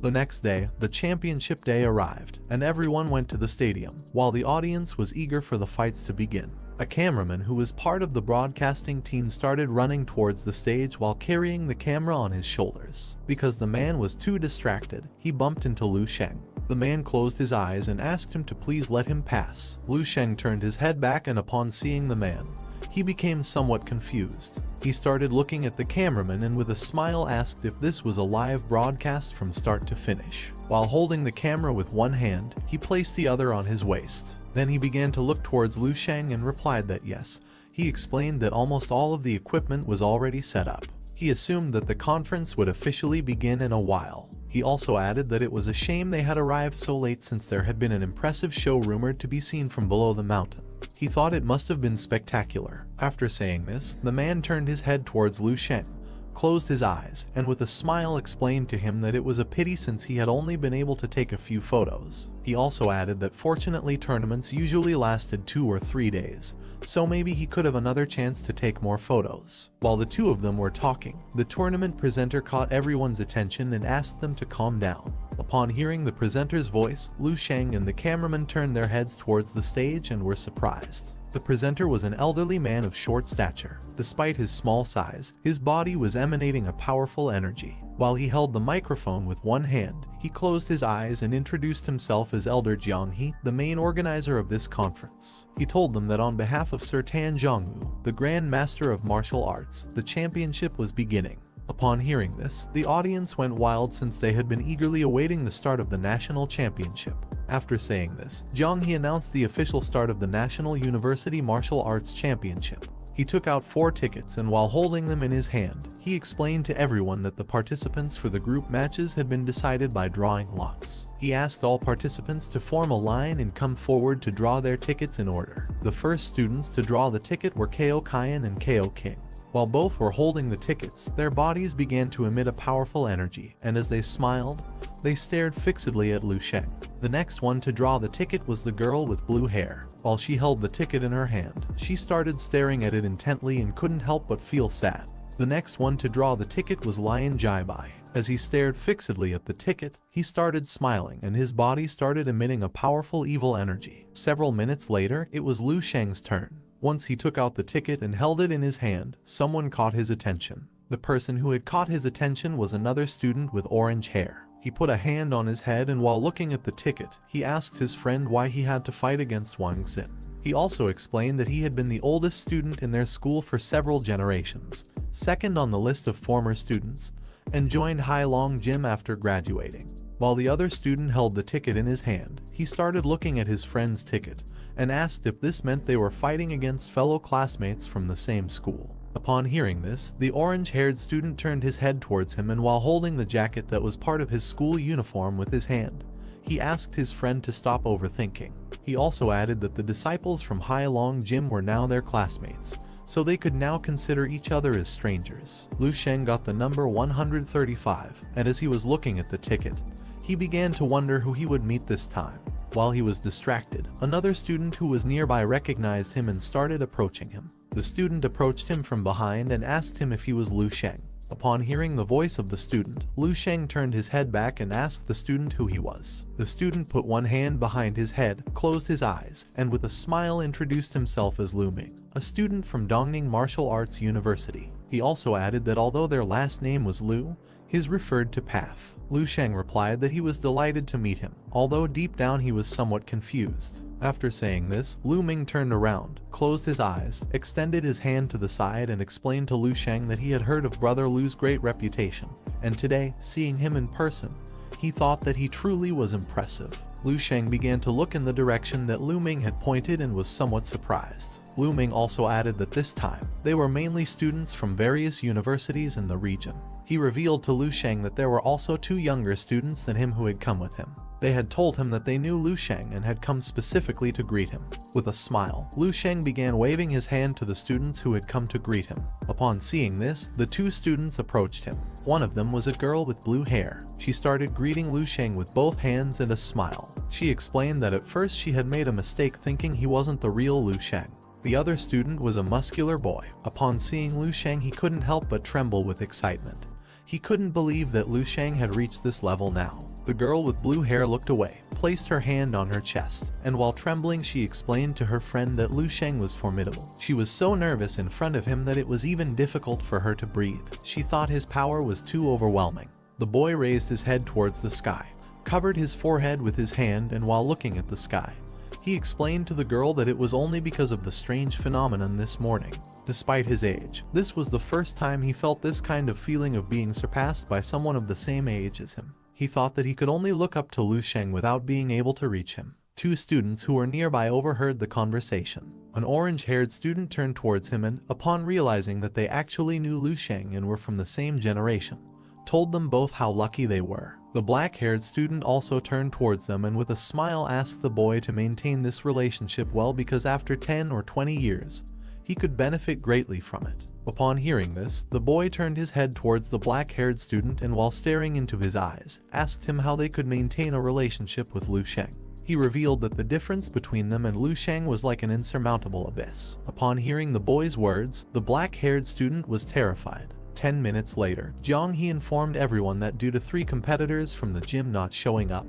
The next day, the championship day arrived, and everyone went to the stadium, while the audience was eager for the fights to begin. A cameraman who was part of the broadcasting team started running towards the stage while carrying the camera on his shoulders. Because the man was too distracted, he bumped into Lu Sheng. The man closed his eyes and asked him to please let him pass. Lu Sheng turned his head back, and upon seeing the man, he became somewhat confused. He started looking at the cameraman and with a smile asked if this was a live broadcast from start to finish. While holding the camera with one hand, he placed the other on his waist. Then he began to look towards Lu Sheng and replied that yes. He explained that almost all of the equipment was already set up. He assumed that the conference would officially begin in a while. He also added that it was a shame they had arrived so late since there had been an impressive show rumored to be seen from below the mountain. He thought it must have been spectacular. After saying this, the man turned his head towards Lu Sheng, closed his eyes, and with a smile explained to him that it was a pity since he had only been able to take a few photos. He also added that fortunately tournaments usually lasted 2 or 3 days, so maybe he could have another chance to take more photos. While the two of them were talking, the tournament presenter caught everyone's attention and asked them to calm down. Upon hearing the presenter's voice, Lu Sheng and the cameraman turned their heads towards the stage and were surprised. The presenter was an elderly man of short stature. Despite his small size, his body was emanating a powerful energy. While he held the microphone with one hand, he closed his eyes and introduced himself as Elder Jianghe, the main organizer of this conference. He told them that on behalf of Sir Tan Zhongwu, the Grand Master of Martial Arts, the championship was beginning. Upon hearing this, the audience went wild since they had been eagerly awaiting the start of the national championship. After saying this, Jianghe announced the official start of the National University Martial Arts Championship. He took out 4 tickets and while holding them in his hand, he explained to everyone that the participants for the group matches had been decided by drawing lots. He asked all participants to form a line and come forward to draw their tickets in order. The first students to draw the ticket were Ko Kian and Ko King. While both were holding the tickets, their bodies began to emit a powerful energy, and as they smiled, they stared fixedly at Lu Sheng. The next one to draw the ticket was the girl with blue hair. While she held the ticket in her hand, she started staring at it intently and couldn't help but feel sad. The next one to draw the ticket was Lion Jaibai. As he stared fixedly at the ticket, he started smiling and his body started emitting a powerful evil energy. Several minutes later, it was Lu Sheng's turn. Once he took out the ticket and held it in his hand, someone caught his attention. The person who had caught his attention was another student with orange hair. He put a hand on his head and while looking at the ticket, he asked his friend why he had to fight against Wang Xin. He also explained that he had been the oldest student in their school for several generations, second on the list of former students, and joined Hailong Gym after graduating. While the other student held the ticket in his hand, he started looking at his friend's ticket and asked if this meant they were fighting against fellow classmates from the same school. Upon hearing this, the orange-haired student turned his head towards him and while holding the jacket that was part of his school uniform with his hand, he asked his friend to stop overthinking. He also added that the disciples from Hailong Gym were now their classmates, so they could now consider each other as strangers. Lu Sheng got the number 135, and as he was looking at the ticket, he began to wonder who he would meet this time. While he was distracted, another student who was nearby recognized him and started approaching him. The student approached him from behind and asked him if he was Lu Sheng. Upon hearing the voice of the student, Lu Sheng turned his head back and asked the student who he was. The student put one hand behind his head, closed his eyes, and with a smile introduced himself as Lu Ming, a student from Dongning Martial Arts University. He also added that although their last name was Lu, his referred to path. Lu Sheng replied that he was delighted to meet him, although deep down he was somewhat confused. After saying this, Lu Ming turned around, closed his eyes, extended his hand to the side and explained to Lu Sheng that he had heard of Brother Lu's great reputation, and today, seeing him in person, he thought that he truly was impressive. Lu Sheng began to look in the direction that Lu Ming had pointed and was somewhat surprised. Lu Ming also added that this time, they were mainly students from various universities in the region. He revealed to Lu Sheng that there were also 2 younger students than him who had come with him. They had told him that they knew Lu Sheng and had come specifically to greet him. With a smile, Lu Sheng began waving his hand to the students who had come to greet him. Upon seeing this, the 2 students approached him. One of them was a girl with blue hair. She started greeting Lu Sheng with both hands and a smile. She explained that at first she had made a mistake thinking he wasn't the real Lu Sheng. The other student was a muscular boy. Upon seeing Lu Sheng, he couldn't help but tremble with excitement. He couldn't believe that Lu Sheng had reached this level now. The girl with blue hair looked away, placed her hand on her chest, and while trembling she explained to her friend that Lu Sheng was formidable. She was so nervous in front of him that it was even difficult for her to breathe. She thought his power was too overwhelming. The boy raised his head towards the sky, covered his forehead with his hand, and while looking at the sky, he explained to the girl that it was only because of the strange phenomenon this morning. Despite his age, this was the first time he felt this kind of feeling of being surpassed by someone of the same age as him. He thought that he could only look up to Lu Sheng without being able to reach him. Two students who were nearby overheard the conversation. An orange-haired student turned towards him and, upon realizing that they actually knew Lu Sheng and were from the same generation, told them both how lucky they were. The black-haired student also turned towards them and with a smile asked the boy to maintain this relationship well because after 10 or 20 years, he could benefit greatly from it. Upon hearing this, the boy turned his head towards the black-haired student and while staring into his eyes, asked him how they could maintain a relationship with Lu Sheng. He revealed that the difference between them and Lu Sheng was like an insurmountable abyss. Upon hearing the boy's words, the black-haired student was terrified. 10 minutes later, Jiang He informed everyone that due to 3 competitors from the gym not showing up,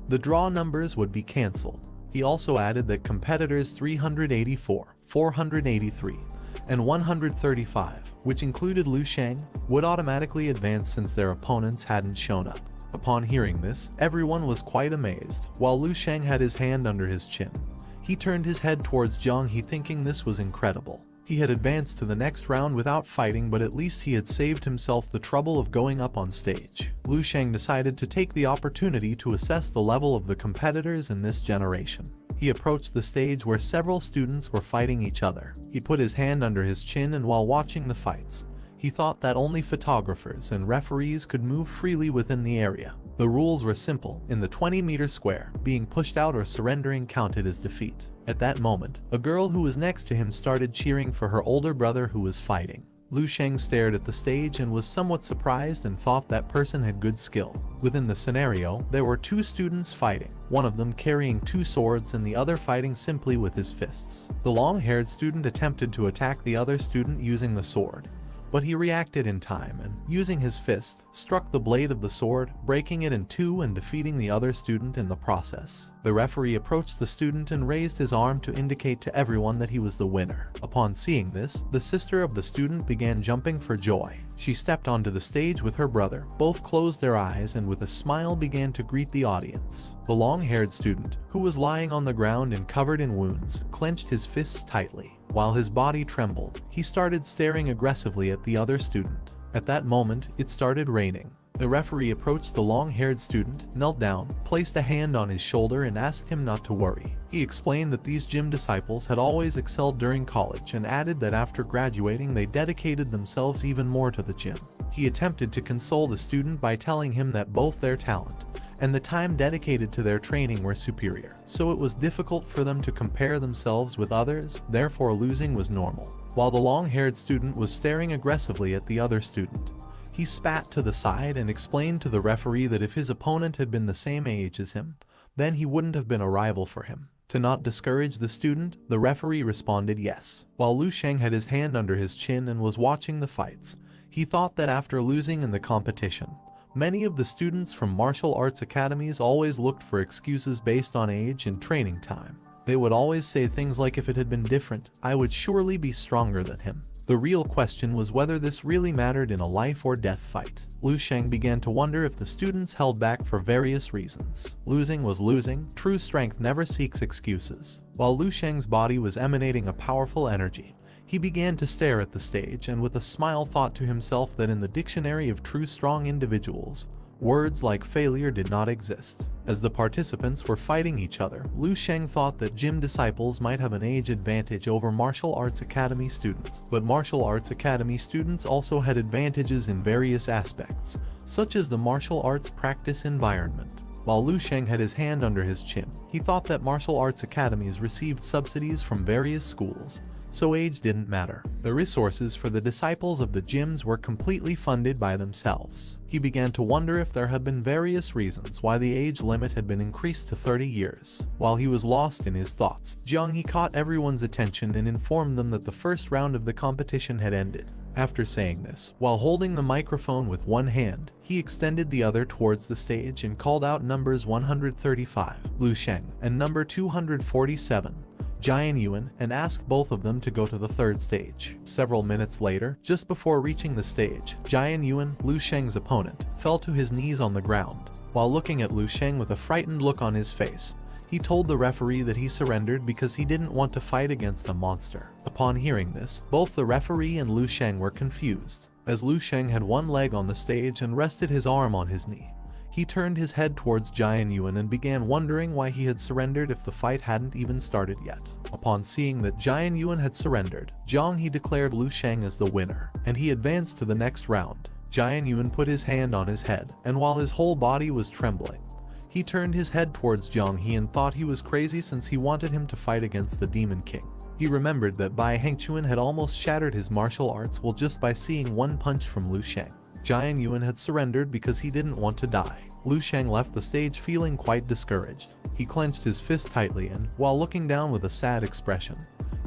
the draw numbers would be cancelled. He also added that competitors 384, 483, and 135, which included Lu Sheng, would automatically advance since their opponents hadn't shown up. Upon hearing this, everyone was quite amazed. While Lu Sheng had his hand under his chin, he turned his head towards Jiang He thinking this was incredible. He had advanced to the next round without fighting, but at least he had saved himself the trouble of going up on stage. Lu Sheng decided to take the opportunity to assess the level of the competitors in this generation. He approached the stage where several students were fighting each other. He put his hand under his chin and while watching the fights, he thought that only photographers and referees could move freely within the area. The rules were simple. In the 20-meter square, being pushed out or surrendering counted as defeat. At that moment, a girl who was next to him started cheering for her older brother who was fighting. Lu Sheng stared at the stage and was somewhat surprised and thought that person had good skill. Within the scenario, there were 2 students fighting, one of them carrying 2 swords and the other fighting simply with his fists. The long-haired student attempted to attack the other student using the sword, but he reacted in time and, using his fist, struck the blade of the sword, breaking it in 2 and defeating the other student in the process. The referee approached the student and raised his arm to indicate to everyone that he was the winner. Upon seeing this, the sister of the student began jumping for joy. She stepped onto the stage with her brother. Both closed their eyes and with a smile began to greet the audience. The long-haired student, who was lying on the ground and covered in wounds, clenched his fists tightly. While his body trembled, he started staring aggressively at the other student. At that moment, it started raining. The referee approached the long-haired student, knelt down, placed a hand on his shoulder and asked him not to worry. He explained that these gym disciples had always excelled during college and added that after graduating they dedicated themselves even more to the gym. He attempted to console the student by telling him that both their talent and the time dedicated to their training were superior, so it was difficult for them to compare themselves with others, therefore losing was normal. While the long-haired student was staring aggressively at the other student, he spat to the side and explained to the referee that if his opponent had been the same age as him, then he wouldn't have been a rival for him. To not discourage the student, the referee responded yes. While Lu Sheng had his hand under his chin and was watching the fights, he thought that after losing in the competition, many of the students from martial arts academies always looked for excuses based on age and training time. They would always say things like, if it had been different, I would surely be stronger than him. The real question was whether this really mattered in a life or death fight. Lu Sheng began to wonder if the students held back for various reasons. Losing was losing. True strength never seeks excuses. While Lu Sheng's body was emanating a powerful energy, he began to stare at the stage and with a smile thought to himself that in the dictionary of true strong individuals, words like failure did not exist. As the participants were fighting each other, Lu Sheng thought that gym disciples might have an age advantage over martial arts academy students, but martial arts academy students also had advantages in various aspects, such as the martial arts practice environment. While Lu Sheng had his hand under his chin, he thought that martial arts academies received subsidies from various schools, so age didn't matter. The resources for the disciples of the gyms were completely funded by themselves. He began to wonder if there had been various reasons why the age limit had been increased to 30 years. While he was lost in his thoughts, Jiang He caught everyone's attention and informed them that the first round of the competition had ended. After saying this, while holding the microphone with one hand, he extended the other towards the stage and called out numbers 135, Lu Sheng, and number 247, Jian Yuan, and asked both of them to go to the third stage. Several minutes later, just before reaching the stage, Jian Yuan, Lu Sheng's opponent, fell to his knees on the ground. While looking at Lu Sheng with a frightened look on his face, he told the referee that he surrendered because he didn't want to fight against a monster. Upon hearing this, both the referee and Lu Sheng were confused. As Lu Sheng had one leg on the stage and rested his arm on his knee, he turned his head towards Jian Yuan and began wondering why he had surrendered if the fight hadn't even started yet. Upon seeing that Jian Yuan had surrendered, Zhang He declared Lu Sheng as the winner, and he advanced to the next round. Jian Yuan put his hand on his head, and while his whole body was trembling, he turned his head towards Zhang He and thought he was crazy since he wanted him to fight against the Demon King. He remembered that Bai Hengchuan had almost shattered his martial arts will just by seeing one punch from Lu Sheng. Jian Yuan had surrendered because he didn't want to die. Lu Sheng left the stage feeling quite discouraged. He clenched his fist tightly and, while looking down with a sad expression,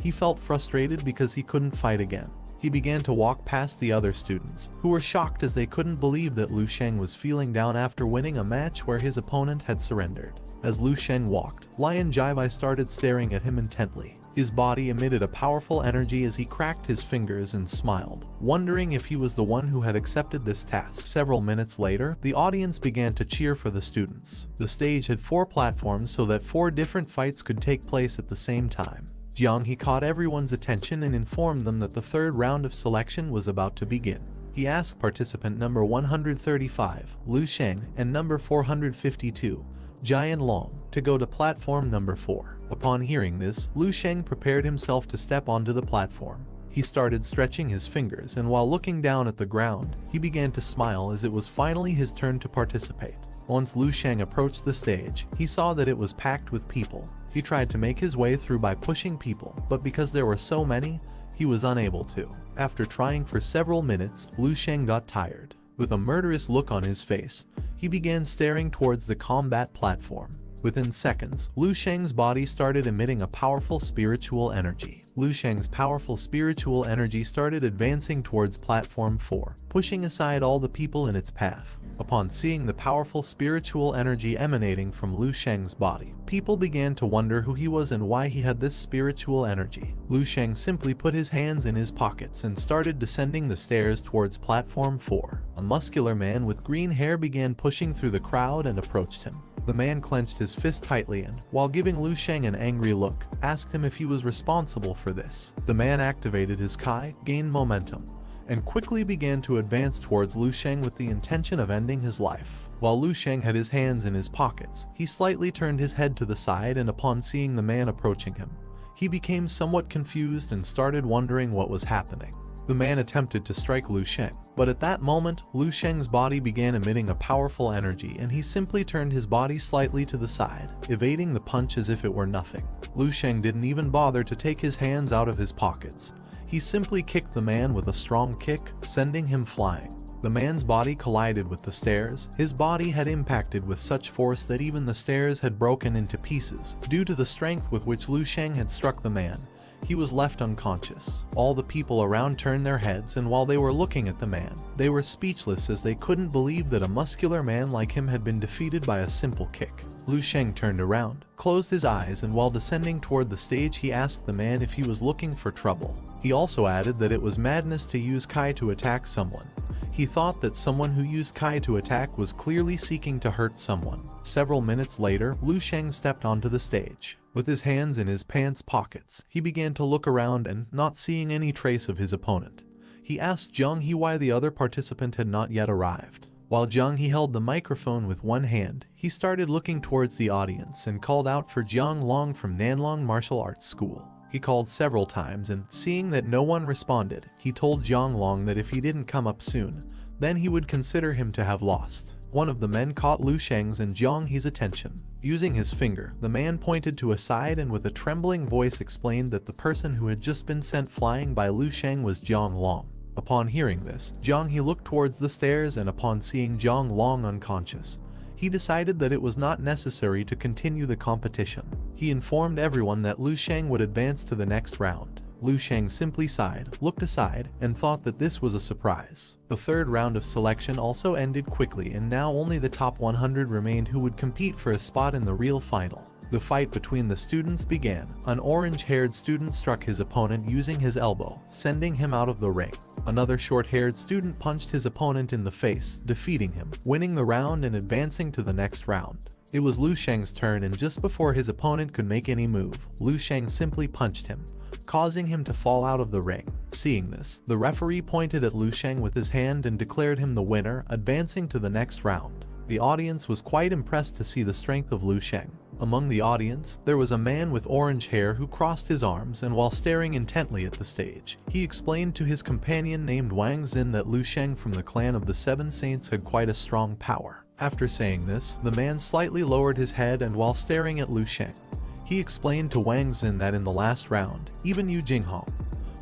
he felt frustrated because he couldn't fight again. He began to walk past the other students, who were shocked as they couldn't believe that Lu Sheng was feeling down after winning a match where his opponent had surrendered. As Lu Sheng walked, Lion Jaibai started staring at him intently. His body emitted a powerful energy as he cracked his fingers and smiled, wondering if he was the one who had accepted this task. Several minutes later, the audience began to cheer for the students. The stage had 4 platforms so that 4 different fights could take place at the same time. Jiang He caught everyone's attention and informed them that the third round of selection was about to begin. He asked participant number 135, Lu Sheng, and number 452, Jian Long, to go to platform number 4. Upon hearing this, Lu Sheng prepared himself to step onto the platform. He started stretching his fingers, and while looking down at the ground, he began to smile as it was finally his turn to participate. Once Lu Sheng approached the stage, he saw that it was packed with people. He tried to make his way through by pushing people, but because there were so many, he was unable to. After trying for several minutes, Lu Sheng got tired. With a murderous look on his face, he began staring towards the combat platform. Within seconds, Lu Sheng's body started emitting a powerful spiritual energy. Lu Sheng's powerful spiritual energy started advancing towards platform 4, pushing aside all the people in its path. Upon seeing the powerful spiritual energy emanating from Lu Sheng's body, people began to wonder who he was and why he had this spiritual energy. Lu Sheng simply put his hands in his pockets and started descending the stairs towards platform 4. A muscular man with green hair began pushing through the crowd and approached him. The man clenched his fist tightly and, while giving Lu Sheng an angry look, asked him if he was responsible for this. The man activated his Kai, gained momentum, and quickly began to advance towards Lu Sheng with the intention of ending his life. While Lu Sheng had his hands in his pockets, he slightly turned his head to the side, and upon seeing the man approaching him, he became somewhat confused and started wondering what was happening. The man attempted to strike Lu Sheng, but at that moment, Lu Sheng's body began emitting a powerful energy and he simply turned his body slightly to the side, evading the punch as if it were nothing. Lu Sheng didn't even bother to take his hands out of his pockets. He simply kicked the man with a strong kick, sending him flying. The man's body collided with the stairs. His body had impacted with such force that even the stairs had broken into pieces. Due to the strength with which Lu Sheng had struck the man, he was left unconscious. All the people around turned their heads, and while they were looking at the man, they were speechless as they couldn't believe that a muscular man like him had been defeated by a simple kick. Lu Sheng turned around, closed his eyes, and while descending toward the stage he asked the man if he was looking for trouble. He also added that it was madness to use Kai to attack someone. He thought that someone who used Kai to attack was clearly seeking to hurt someone. Several minutes later, Lu Sheng stepped onto the stage. With his hands in his pants pockets, he began to look around and, not seeing any trace of his opponent, he asked Zhang He why the other participant had not yet arrived. While Zhang He held the microphone with one hand, he started looking towards the audience and called out for Jiang Long from Nanlong Martial Arts School. He called several times and, seeing that no one responded, he told Jiang Long that if he didn't come up soon, then he would consider him to have lost. One of the men caught Lu Sheng's and Jiang He's attention. Using his finger, the man pointed to a side and with a trembling voice explained that the person who had just been sent flying by Lu Sheng was Jiang Long. Upon hearing this, Jiang He looked towards the stairs, and upon seeing Jiang Long unconscious, he decided that it was not necessary to continue the competition. He informed everyone that Lu Sheng would advance to the next round. Lu Sheng simply sighed, looked aside, and thought that this was a surprise. The third round of selection also ended quickly, and now only the top 100 remained who would compete for a spot in the real final. The fight between the students began. An orange-haired student struck his opponent using his elbow, sending him out of the ring. Another short-haired student punched his opponent in the face, defeating him, winning the round and advancing to the next round. It was Lu Sheng's turn, and just before his opponent could make any move, Lu Sheng simply punched him, causing him to fall out of the ring. Seeing this, the referee pointed at Lu Sheng with his hand and declared him the winner, advancing to the next round. The audience was quite impressed to see the strength of Lu Sheng. Among the audience, there was a man with orange hair who crossed his arms, and while staring intently at the stage, he explained to his companion named Wang Xin that Lu Sheng from the clan of the Seven Saints had quite a strong power. After saying this, the man slightly lowered his head, and while staring at Lu Sheng, he explained to Wang Xin that in the last round, even Yu Jinghong,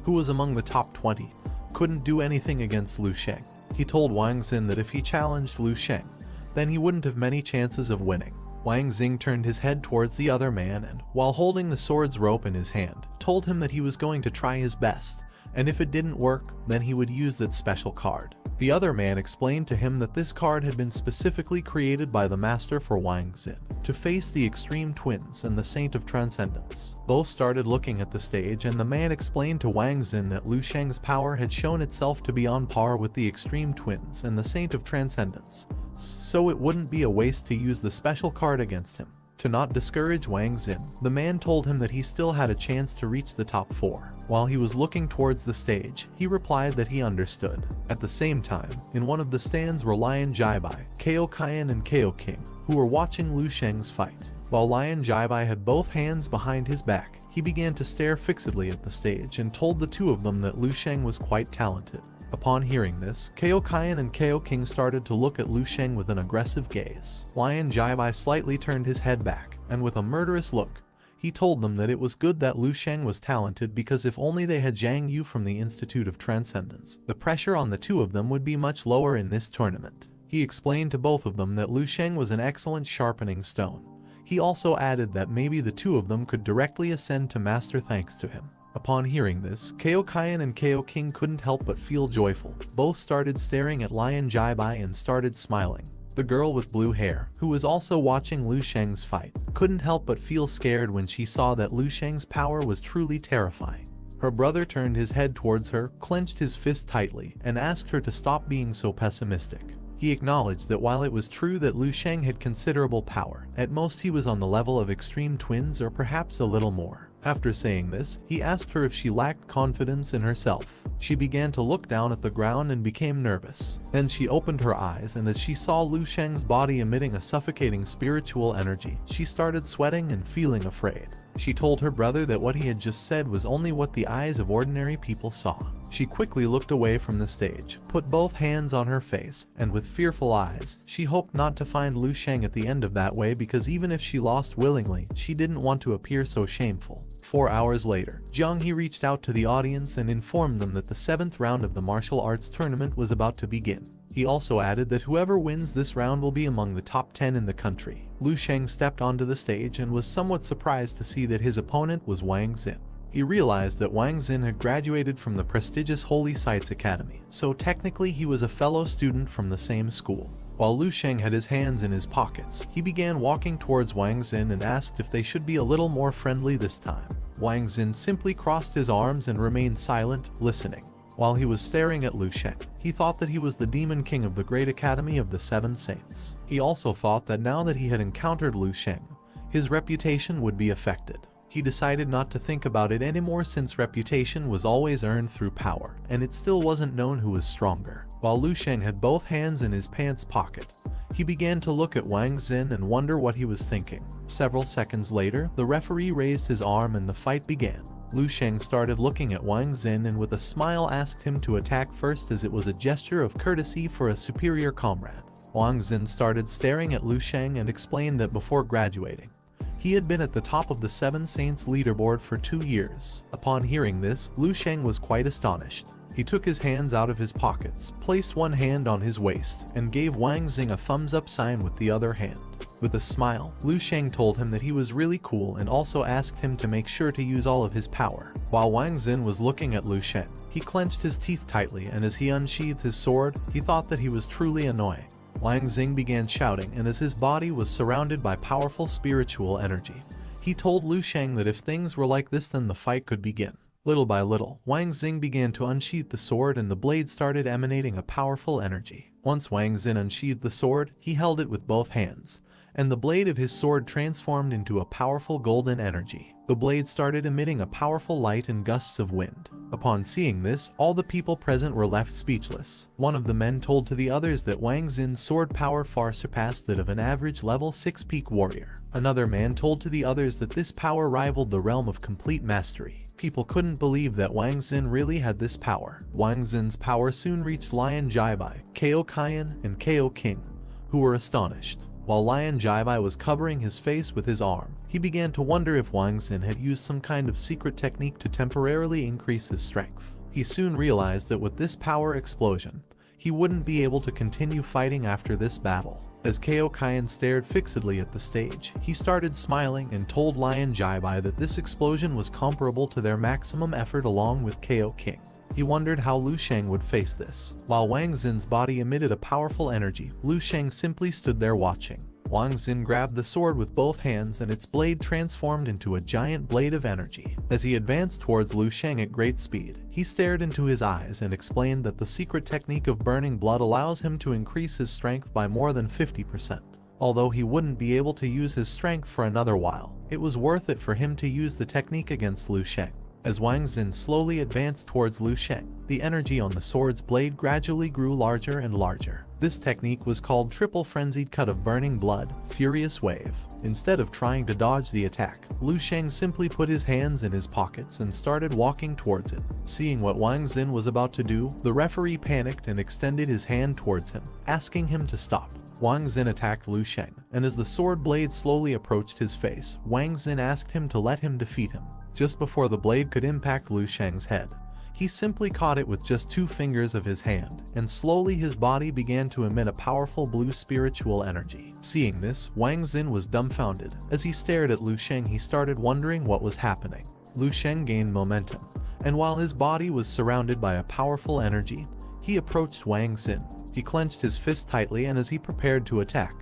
who was among the top 20, couldn't do anything against Lu Sheng. He told Wang Xin that if he challenged Lu Sheng, then he wouldn't have many chances of winning. Wang Xing turned his head towards the other man and, while holding the sword's rope in his hand, told him that he was going to try his best, and if it didn't work, then he would use that special card. The other man explained to him that this card had been specifically created by the master for Wang Xin to face the Extreme Twins and the Saint of Transcendence. Both started looking at the stage, and the man explained to Wang Xin that Lu Sheng's power had shown itself to be on par with the Extreme Twins and the Saint of Transcendence, so it wouldn't be a waste to use the special card against him. To not discourage Wang Xin, the man told him that he still had a chance to reach the top 4. While he was looking towards the stage, he replied that he understood. At the same time, in one of the stands were Lion Jaibai, Kao Kian and Kao King, who were watching Lu Sheng's fight. While Lion Jaibai had both hands behind his back, he began to stare fixedly at the stage and told the two of them that Lu Sheng was quite talented. Upon hearing this, Kao Kian and Kao King started to look at Lu Sheng with an aggressive gaze. Lion Jaibai slightly turned his head back, and with a murderous look, he told them that it was good that Lu Sheng was talented, because if only they had Zhang Yu from the Institute of Transcendence, the pressure on the two of them would be much lower in this tournament. He explained to both of them that Lu Sheng was an excellent sharpening stone. He also added that maybe the two of them could directly ascend to master thanks to him. Upon hearing this, Kao Kian and Kao King couldn't help but feel joyful. Both started staring at Lion Jaibai and started smiling. The girl with blue hair, who was also watching Lu Sheng's fight, couldn't help but feel scared when she saw that Lu Sheng's power was truly terrifying. Her brother turned his head towards her, clenched his fist tightly, and asked her to stop being so pessimistic. He acknowledged that while it was true that Lu Sheng had considerable power, at most he was on the level of Extreme Twins or perhaps a little more. After saying this, he asked her if she lacked confidence in herself. She began to look down at the ground and became nervous. Then she opened her eyes, and as she saw Lu Sheng's body emitting a suffocating spiritual energy, she started sweating and feeling afraid. She told her brother that what he had just said was only what the eyes of ordinary people saw. She quickly looked away from the stage, put both hands on her face, and with fearful eyes, she hoped not to find Lu Sheng at the end of that way, because even if she lost willingly, she didn't want to appear so shameful. 4 hours later, Jiang He reached out to the audience and informed them that the 7th round of the martial arts tournament was about to begin. He also added that whoever wins this round will be among the top 10 in the country. Lu Sheng stepped onto the stage and was somewhat surprised to see that his opponent was Wang Xin. He realized that Wang Xin had graduated from the prestigious Holy Sites Academy, so technically he was a fellow student from the same school. While Lu Sheng had his hands in his pockets, he began walking towards Wang Xin and asked if they should be a little more friendly this time. Wang Xin simply crossed his arms and remained silent, listening. While he was staring at Lu Sheng, he thought that he was the Demon King of the Great Academy of the Seven Saints. He also thought that now that he had encountered Lu Sheng, his reputation would be affected. He decided not to think about it anymore, since reputation was always earned through power, and it still wasn't known who was stronger. While Lu Sheng had both hands in his pants pocket, he began to look at Wang Xin and wonder what he was thinking. Several seconds later, the referee raised his arm and the fight began. Lu Sheng started looking at Wang Xin and with a smile asked him to attack first, as it was a gesture of courtesy for a superior comrade. Wang Xin started staring at Lu Sheng and explained that before graduating, he had been at the top of the Seven Saints leaderboard for 2 years. Upon hearing this, Lu Sheng was quite astonished. He took his hands out of his pockets, placed one hand on his waist, and gave Wang Xing a thumbs up sign with the other hand. With a smile, Lu Sheng told him that he was really cool and also asked him to make sure to use all of his power. While Wang Xin was looking at Lu Sheng, he clenched his teeth tightly, and as he unsheathed his sword, he thought that he was truly annoying. Wang Xing began shouting, and as his body was surrounded by powerful spiritual energy, he told Lu Sheng that if things were like this, then the fight could begin. Little by little, Wang Xing began to unsheath the sword, and the blade started emanating a powerful energy. Once Wang Xin unsheathed the sword, he held it with both hands, and the blade of his sword transformed into a powerful golden energy. The blade started emitting a powerful light and gusts of wind. Upon seeing this, all the people present were left speechless. One of the men told to the others that Wang Xin's sword power far surpassed that of an average level 6 peak warrior. Another man told to the others that this power rivaled the realm of complete mastery. People couldn't believe that Wang Xin really had this power. Wang Xin's power soon reached Lion Jaibai, Ko Qian, and Ko King, who were astonished. While Lion Jaibai was covering his face with his arm, he began to wonder if Wang Xin had used some kind of secret technique to temporarily increase his strength. He soon realized that with this power explosion, he wouldn't be able to continue fighting after this battle. As Ko Qian stared fixedly at the stage, he started smiling and told Lion Jaibai that this explosion was comparable to their maximum effort along with Ko King. He wondered how Lu Sheng would face this. While Wang Xin's body emitted a powerful energy, Lu Sheng simply stood there watching. Wang Xin grabbed the sword with both hands, and its blade transformed into a giant blade of energy. As he advanced towards Lu Sheng at great speed, he stared into his eyes and explained that the secret technique of burning blood allows him to increase his strength by more than 50%. Although he wouldn't be able to use his strength for another while, it was worth it for him to use the technique against Lu Sheng. As Wang Xin slowly advanced towards Lu Sheng, the energy on the sword's blade gradually grew larger and larger. This technique was called Triple Frenzied Cut of Burning Blood, Furious Wave. Instead of trying to dodge the attack, Lu Sheng simply put his hands in his pockets and started walking towards it. Seeing what Wang Xin was about to do, the referee panicked and extended his hand towards him, asking him to stop. Wang Xin attacked Lu Sheng, and as the sword blade slowly approached his face, Wang Xin asked him to let him defeat him. Just before the blade could impact Lu Sheng's head, he simply caught it with just 2 fingers of his hand, and slowly his body began to emit a powerful blue spiritual energy. Seeing this, Wang Xin was dumbfounded. As he stared at Lu Sheng, he started wondering what was happening. Lu Sheng gained momentum, and while his body was surrounded by a powerful energy, he approached Wang Xin. He clenched his fist tightly, and as he prepared to attack,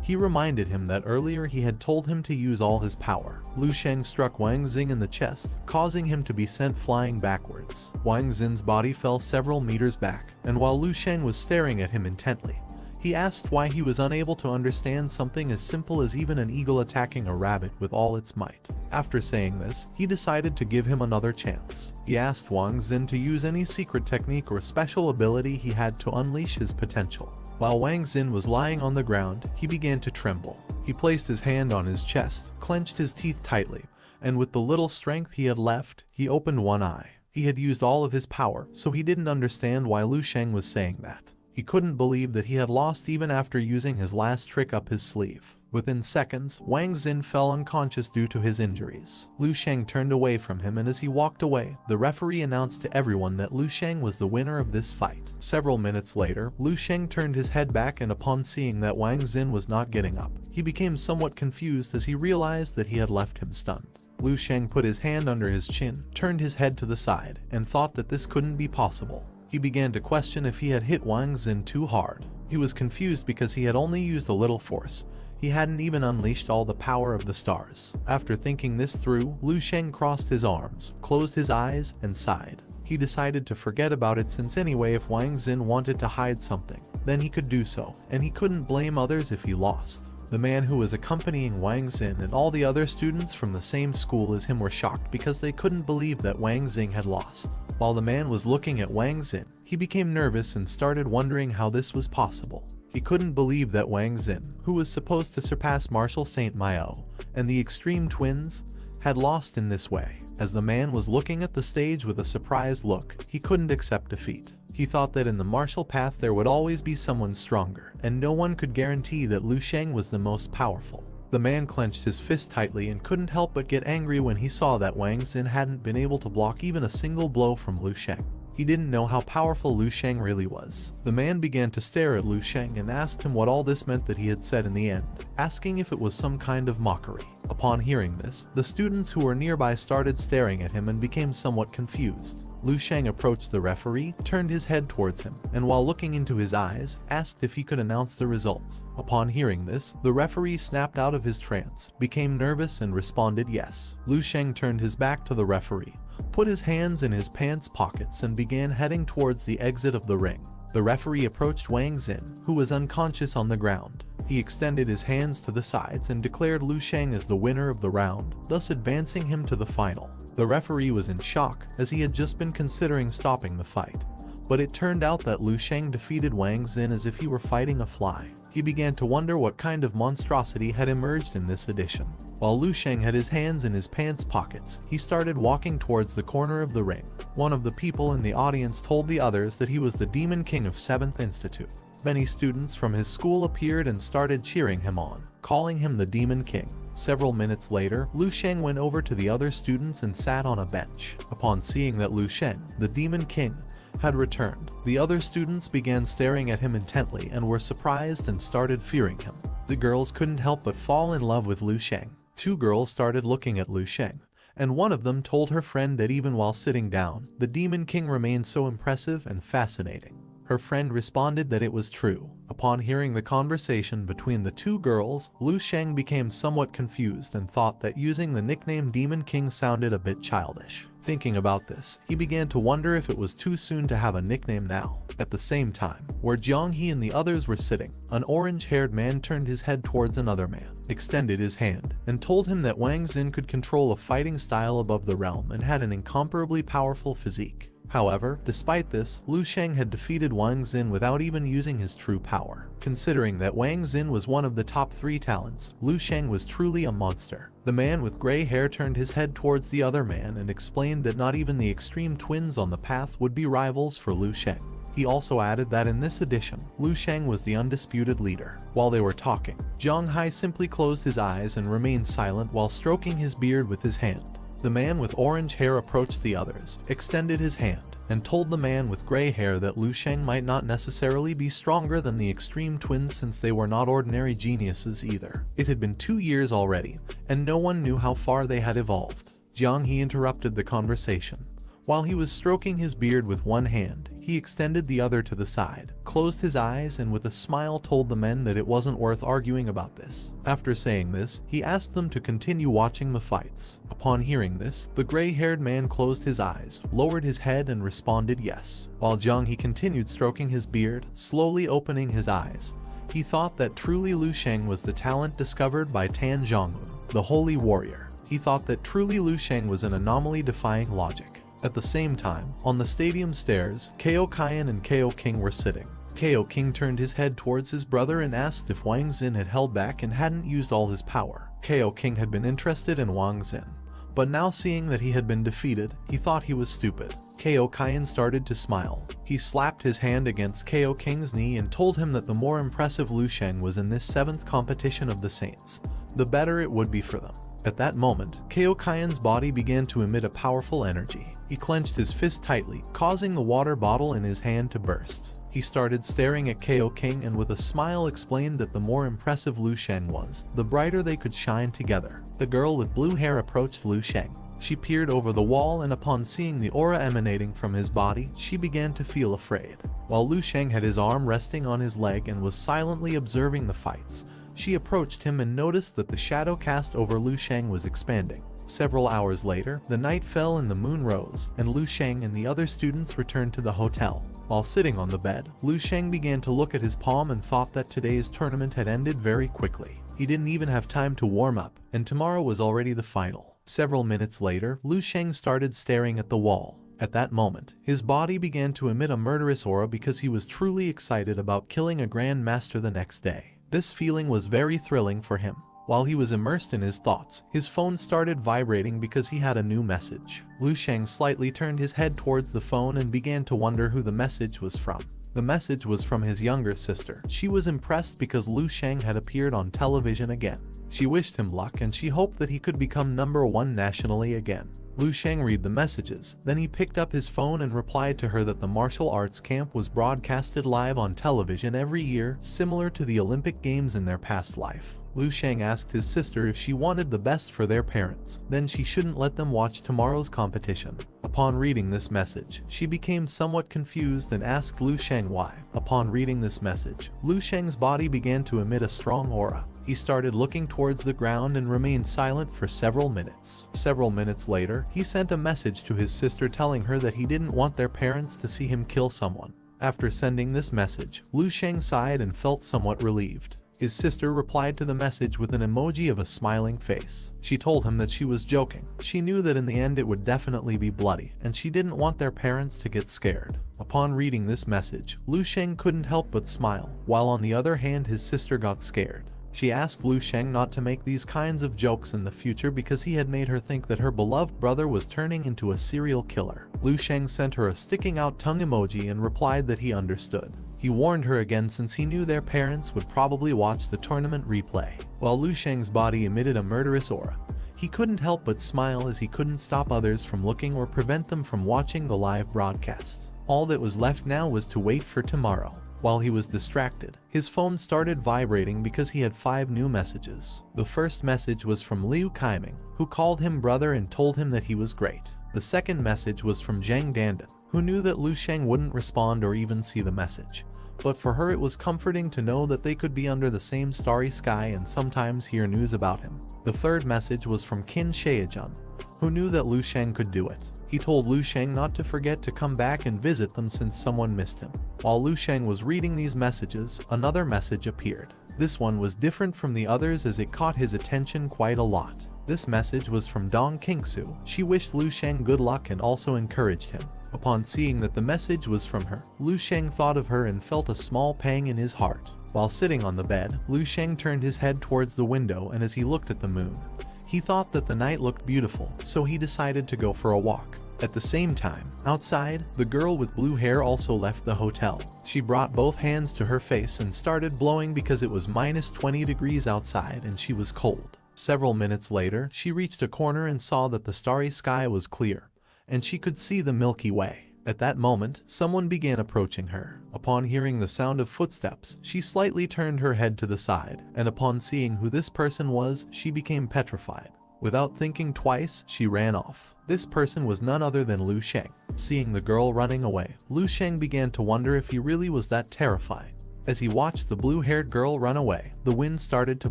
he reminded him that earlier he had told him to use all his power. Lu Sheng struck Wang Xing in the chest, causing him to be sent flying backwards. Wang Xin's body fell several meters back, and while Lu Sheng was staring at him intently, he asked why he was unable to understand something as simple as even an eagle attacking a rabbit with all its might. After saying this, he decided to give him another chance. He asked Wang Xin to use any secret technique or special ability he had to unleash his potential. While Wang Xin was lying on the ground, he began to tremble. He placed his hand on his chest, clenched his teeth tightly, and with the little strength he had left, he opened one eye. He had used all of his power, so he didn't understand why Lu Sheng was saying that. He couldn't believe that he had lost even after using his last trick up his sleeve. Within seconds, Wang Xin fell unconscious due to his injuries. Lu Sheng turned away from him, and as he walked away, the referee announced to everyone that Lu Sheng was the winner of this fight. Several minutes later, Lu Sheng turned his head back, and upon seeing that Wang Xin was not getting up, he became somewhat confused as he realized that he had left him stunned. Lu Sheng put his hand under his chin, turned his head to the side, and thought that this couldn't be possible. He began to question if he had hit Wang Xin too hard. He was confused because he had only used a little force. He hadn't even unleashed all the power of the stars. After thinking this through, Lu Sheng crossed his arms, closed his eyes, and sighed. He decided to forget about it, since anyway if Wang Xin wanted to hide something, then he could do so, and he couldn't blame others if he lost. The man who was accompanying Wang Xin and all the other students from the same school as him were shocked because they couldn't believe that Wang Xing had lost. While the man was looking at Wang Xin, he became nervous and started wondering how this was possible. He couldn't believe that Wang Xin, who was supposed to surpass Marshal Saint Mao and the Extreme Twins, had lost in this way. As the man was looking at the stage with a surprised look, he couldn't accept defeat. He thought that in the martial path there would always be someone stronger, and no one could guarantee that Lu Sheng was the most powerful. The man clenched his fist tightly and couldn't help but get angry when he saw that Wang Xin hadn't been able to block even a single blow from Lu Sheng. He didn't know how powerful Lu Sheng really was. The man began to stare at Lu Sheng and asked him what all this meant that he had said in the end, asking if it was some kind of mockery. Upon hearing this, the students who were nearby started staring at him and became somewhat confused. Lu Sheng approached the referee, turned his head towards him, and while looking into his eyes, asked if he could announce the result. Upon hearing this, the referee snapped out of his trance, became nervous and responded yes. Lu Sheng turned his back to the referee, put his hands in his pants pockets and began heading towards the exit of the ring. The referee approached Wang Xin, who was unconscious on the ground. He extended his hands to the sides and declared Lu Sheng as the winner of the round, thus advancing him to the final. The referee was in shock, as he had just been considering stopping the fight. But it turned out that Lu Sheng defeated Wang Xin as if he were fighting a fly. He began to wonder what kind of monstrosity had emerged in this edition. While Lu Sheng had his hands in his pants pockets, he started walking towards the corner of the ring. One of the people in the audience told the others that he was the Demon King of 7th Institute. Many students from his school appeared and started cheering him on, calling him the Demon King. Several minutes later, Lu Sheng went over to the other students and sat on a bench. Upon seeing that Lu Sheng, the Demon King, had returned, the other students began staring at him intently and were surprised and started fearing him. The girls couldn't help but fall in love with Lu Sheng. Two girls started looking at Lu Sheng, and one of them told her friend that even while sitting down, the Demon King remained so impressive and fascinating. Her friend responded that it was true. Upon hearing the conversation between the two girls, Lu Sheng became somewhat confused and thought that using the nickname Demon King sounded a bit childish. Thinking about this, he began to wonder if it was too soon to have a nickname now. At the same time, where Jiang He and the others were sitting, an orange-haired man turned his head towards another man, extended his hand, and told him that Wang Xin could control a fighting style above the realm and had an incomparably powerful physique. However, despite this, Lu Sheng had defeated Wang Xin without even using his true power. Considering that Wang Xin was one of the top 3 talents, Lu Sheng was truly a monster. The man with gray hair turned his head towards the other man and explained that not even the extreme twins on the path would be rivals for Lu Sheng. He also added that in this edition, Lu Sheng was the undisputed leader. While they were talking, Zhang Hai simply closed his eyes and remained silent while stroking his beard with his hand. The man with orange hair approached the others, extended his hand, and told the man with gray hair that Lu Sheng might not necessarily be stronger than the extreme twins since they were not ordinary geniuses either. It had been 2 years already, and no one knew how far they had evolved. Jiang He interrupted the conversation. While he was stroking his beard with one hand, he extended the other to the side, closed his eyes and with a smile told the men that it wasn't worth arguing about this. After saying this, he asked them to continue watching the fights. Upon hearing this, the gray-haired man closed his eyes, lowered his head and responded yes. While Jiang He continued stroking his beard, slowly opening his eyes, he thought that truly Lu Sheng was the talent discovered by Tan Zhongwu, the holy warrior. He thought that truly Lu Sheng was an anomaly defying logic. At the same time, on the stadium stairs, Ko Qian and Ko King were sitting. Ko King turned his head towards his brother and asked if Wang Xin had held back and hadn't used all his power. Ko King had been interested in Wang Xin, but now seeing that he had been defeated, he thought he was stupid. Ko Qian started to smile. He slapped his hand against Ko King's knee and told him that the more impressive Lu Sheng was in this 7th competition of the Saints, the better it would be for them. At that moment, Ko Qian's body began to emit a powerful energy. He clenched his fist tightly, causing the water bottle in his hand to burst. He started staring at Ko King and with a smile explained that the more impressive Lu Sheng was, the brighter they could shine together. The girl with blue hair approached Lu Sheng. She peered over the wall and upon seeing the aura emanating from his body, she began to feel afraid. While Lu Sheng had his arm resting on his leg and was silently observing the fights, she approached him and noticed that the shadow cast over Lu Sheng was expanding. Several hours later, the night fell and the moon rose, and Lu Sheng and the other students returned to the hotel. While sitting on the bed, Lu Sheng began to look at his palm and thought that today's tournament had ended very quickly. He didn't even have time to warm up, and tomorrow was already the final. Several minutes later, Lu Sheng started staring at the wall. At that moment, his body began to emit a murderous aura because he was truly excited about killing a Grand Master the next day. This feeling was very thrilling for him. While he was immersed in his thoughts, his phone started vibrating because he had a new message. Lu Sheng slightly turned his head towards the phone and began to wonder who the message was from. The message was from his younger sister. She was impressed because Lu Sheng had appeared on television again. She wished him luck and she hoped that he could become #1 nationally again. Lu Sheng read the messages, then he picked up his phone and replied to her that the martial arts camp was broadcasted live on television every year, similar to the Olympic Games in their past life. Lu Sheng asked his sister if she wanted the best for their parents, then she shouldn't let them watch tomorrow's competition. Upon reading this message, she became somewhat confused and asked Lu Sheng why. Upon reading this message, Lu Sheng's body began to emit a strong aura. He started looking towards the ground and remained silent for several minutes. Several minutes later, he sent a message to his sister telling her that he didn't want their parents to see him kill someone. After sending this message, Lu Sheng sighed and felt somewhat relieved. His sister replied to the message with an emoji of a smiling face. She told him that she was joking. She knew that in the end it would definitely be bloody, and she didn't want their parents to get scared. Upon reading this message, Lu Sheng couldn't help but smile, while on the other hand his sister got scared. She asked Lu Sheng not to make these kinds of jokes in the future because he had made her think that her beloved brother was turning into a serial killer. Lu Sheng sent her a sticking out tongue emoji and replied that he understood. He warned her again since he knew their parents would probably watch the tournament replay. While Lu Sheng's body emitted a murderous aura, he couldn't help but smile as he couldn't stop others from looking or prevent them from watching the live broadcast. All that was left now was to wait for tomorrow. While he was distracted, his phone started vibrating because he had 5 new messages. The first message was from Liu Kaiming, who called him brother and told him that he was great. The second message was from Zhang Dandan, who knew that Lu Sheng wouldn't respond or even see the message. But for her it was comforting to know that they could be under the same starry sky and sometimes hear news about him. The third message was from Qin Shaejun, who knew that Lu Sheng could do it. He told Lu Sheng not to forget to come back and visit them since someone missed him. While Lu Sheng was reading these messages, another message appeared. This one was different from the others as it caught his attention quite a lot. This message was from Dong Qingsu. She wished Lu Sheng good luck and also encouraged him. Upon seeing that the message was from her, Lu Sheng thought of her and felt a small pang in his heart. While sitting on the bed, Lu Sheng turned his head towards the window, and as he looked at the moon, he thought that the night looked beautiful, so he decided to go for a walk. At the same time, outside, the girl with blue hair also left the hotel. She brought both hands to her face and started blowing because it was minus 20 degrees outside and she was cold. Several minutes later, she reached a corner and saw that the starry sky was clear, and she could see the Milky Way. At that moment, someone began approaching her. Upon hearing the sound of footsteps, she slightly turned her head to the side, and upon seeing who this person was, she became petrified. Without thinking twice, she ran off. This person was none other than Lu Sheng. Seeing the girl running away, Lu Sheng began to wonder if he really was that terrifying. As he watched the blue-haired girl run away, the wind started to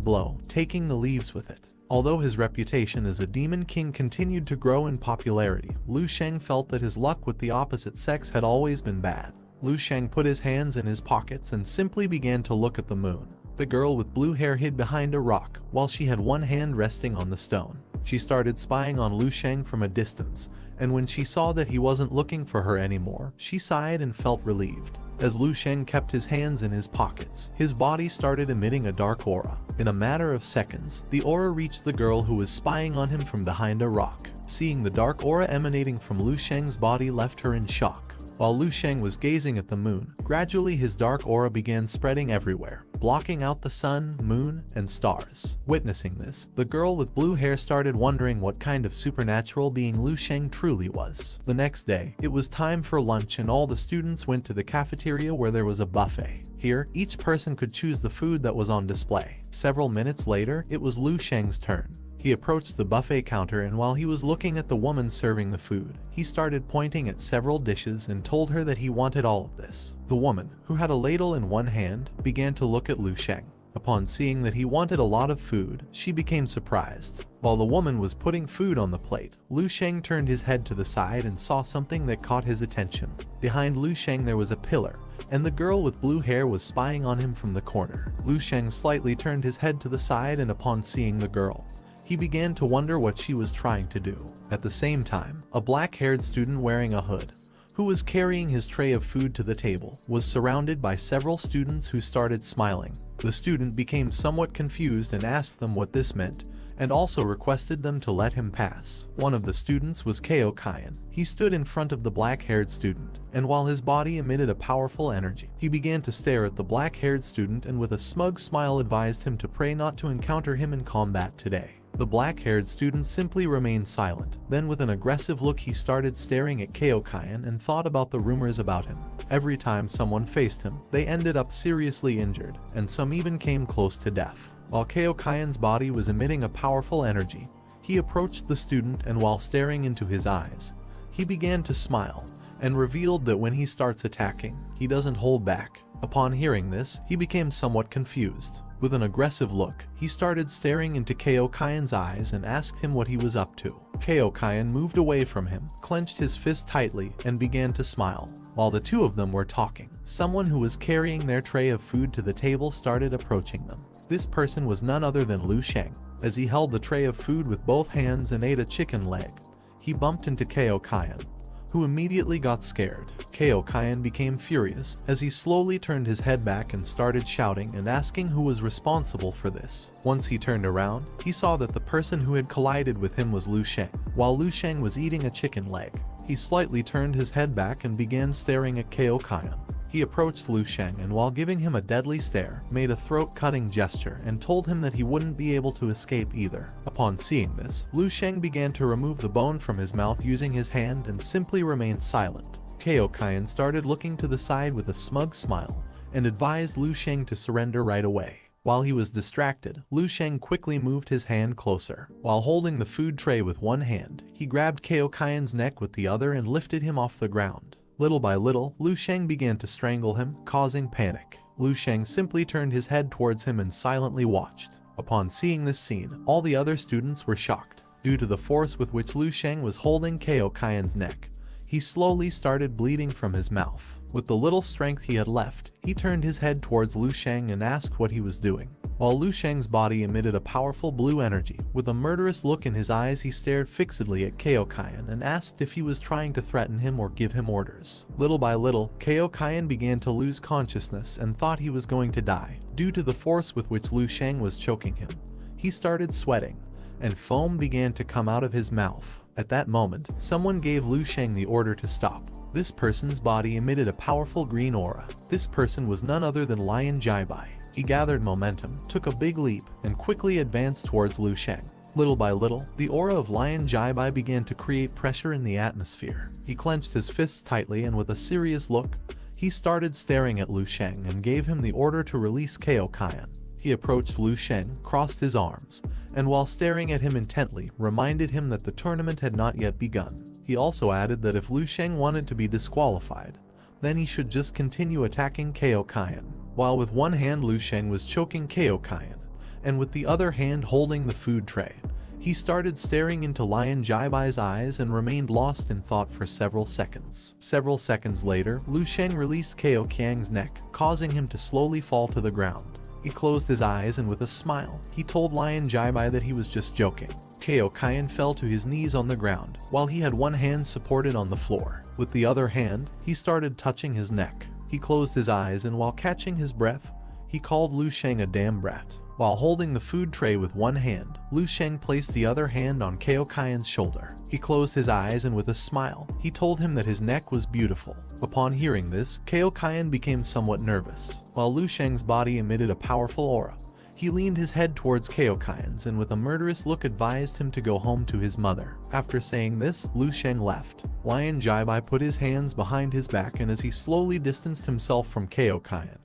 blow, taking the leaves with it. Although his reputation as a demon king continued to grow in popularity, Lu Sheng felt that his luck with the opposite sex had always been bad. Lu Sheng put his hands in his pockets and simply began to look at the moon. The girl with blue hair hid behind a rock, while she had one hand resting on the stone. She started spying on Lu Sheng from a distance, and when she saw that he wasn't looking for her anymore, she sighed and felt relieved. As Lu Sheng kept his hands in his pockets, his body started emitting a dark aura. In a matter of seconds, the aura reached the girl who was spying on him from behind a rock. Seeing the dark aura emanating from Lu Sheng's body left her in shock. While Lu Sheng was gazing at the moon, gradually his dark aura began spreading everywhere, blocking out the sun, moon, and stars. Witnessing this, the girl with blue hair started wondering what kind of supernatural being Lu Sheng truly was. The next day, it was time for lunch and all the students went to the cafeteria where there was a buffet. Here, each person could choose the food that was on display. Several minutes later, it was Lu Sheng's turn. He approached the buffet counter and while he was looking at the woman serving the food, he started pointing at several dishes and told her that he wanted all of this. The woman, who had a ladle in one hand, began to look at Lu Sheng. Upon seeing that he wanted a lot of food, she became surprised. While the woman was putting food on the plate, Lu Sheng turned his head to the side and saw something that caught his attention. Behind Lu Sheng there was a pillar, and the girl with blue hair was spying on him from the corner. Lu Sheng slightly turned his head to the side and upon seeing the girl, he began to wonder what she was trying to do. At the same time, a black-haired student wearing a hood, who was carrying his tray of food to the table, was surrounded by several students who started smiling. The student became somewhat confused and asked them what this meant, and also requested them to let him pass. One of the students was Ko Kyan. He stood in front of the black-haired student, and while his body emitted a powerful energy, he began to stare at the black-haired student and with a smug smile advised him to pray not to encounter him in combat today. The black-haired student simply remained silent. Then with an aggressive look he started staring at Kaiokayan and thought about the rumors about him. Every time someone faced him, they ended up seriously injured, and some even came close to death. While Kaiokayan's body was emitting a powerful energy, he approached the student and while staring into his eyes, he began to smile, and revealed that when he starts attacking, he doesn't hold back. Upon hearing this, he became somewhat confused. With an aggressive look, he started staring into Kaiokayan's eyes and asked him what he was up to. Kaiokayan moved away from him, clenched his fist tightly, and began to smile. While the two of them were talking, someone who was carrying their tray of food to the table started approaching them. This person was none other than Lu Sheng. As he held the tray of food with both hands and ate a chicken leg, he bumped into Kaiokayan, who immediately got scared. Kaiokayan became furious as he slowly turned his head back and started shouting and asking who was responsible for this. Once he turned around, he saw that the person who had collided with him was Lu Sheng. While Lu Sheng was eating a chicken leg, he slightly turned his head back and began staring at Kaiokayan. He approached Lu Sheng and while giving him a deadly stare, made a throat-cutting gesture and told him that he wouldn't be able to escape either. Upon seeing this, Lu Sheng began to remove the bone from his mouth using his hand and simply remained silent. Kaiokayan started looking to the side with a smug smile and advised Lu Sheng to surrender right away. While he was distracted, Lu Sheng quickly moved his hand closer. While holding the food tray with one hand, he grabbed Kaiokayan's neck with the other and lifted him off the ground. Little by little, Lu Sheng began to strangle him, causing panic. Lu Sheng simply turned his head towards him and silently watched. Upon seeing this scene, all the other students were shocked. Due to the force with which Lu Sheng was holding Kaiokayan's neck, he slowly started bleeding from his mouth. With the little strength he had left, he turned his head towards Lu Sheng and asked what he was doing. While Lu Sheng's body emitted a powerful blue energy, with a murderous look in his eyes he stared fixedly at Kaiokayan and asked if he was trying to threaten him or give him orders. Little by little, Kaiokayan began to lose consciousness and thought he was going to die. Due to the force with which Lu Sheng was choking him, he started sweating, and foam began to come out of his mouth. At that moment, someone gave Lu Sheng the order to stop. This person's body emitted a powerful green aura. This person was none other than Lion Jaibai. He gathered momentum, took a big leap, and quickly advanced towards Lu Sheng. Little by little, the aura of Lion Jaibai began to create pressure in the atmosphere. He clenched his fists tightly and with a serious look, he started staring at Lu Sheng and gave him the order to release Kaiokayan. He approached Lu Sheng, crossed his arms, and while staring at him intently, reminded him that the tournament had not yet begun. He also added that if Lu Sheng wanted to be disqualified, then he should just continue attacking Kaiokayan. While with one hand Lu Sheng was choking Kaiokayan, and with the other hand holding the food tray, he started staring into Lion Jaibai's eyes and remained lost in thought for several seconds. Several seconds later, Lu Sheng released Kaiokayan's neck, causing him to slowly fall to the ground. He closed his eyes and with a smile, he told Lion Jaibai that he was just joking. Kaiokayan fell to his knees on the ground, while he had one hand supported on the floor. With the other hand, he started touching his neck. He closed his eyes and while catching his breath, he called Lu Sheng a damn brat. While holding the food tray with one hand, Lu Sheng placed the other hand on Kaiokayan's shoulder. He closed his eyes and with a smile, he told him that his neck was beautiful. Upon hearing this, Kaiokayan became somewhat nervous. While Lu Sheng's body emitted a powerful aura, he leaned his head towards Kaiokayan's and with a murderous look advised him to go home to his mother. After saying this, Lu Sheng left. Lion Jaibai put his hands behind his back and as he slowly distanced himself from Kaiokayan,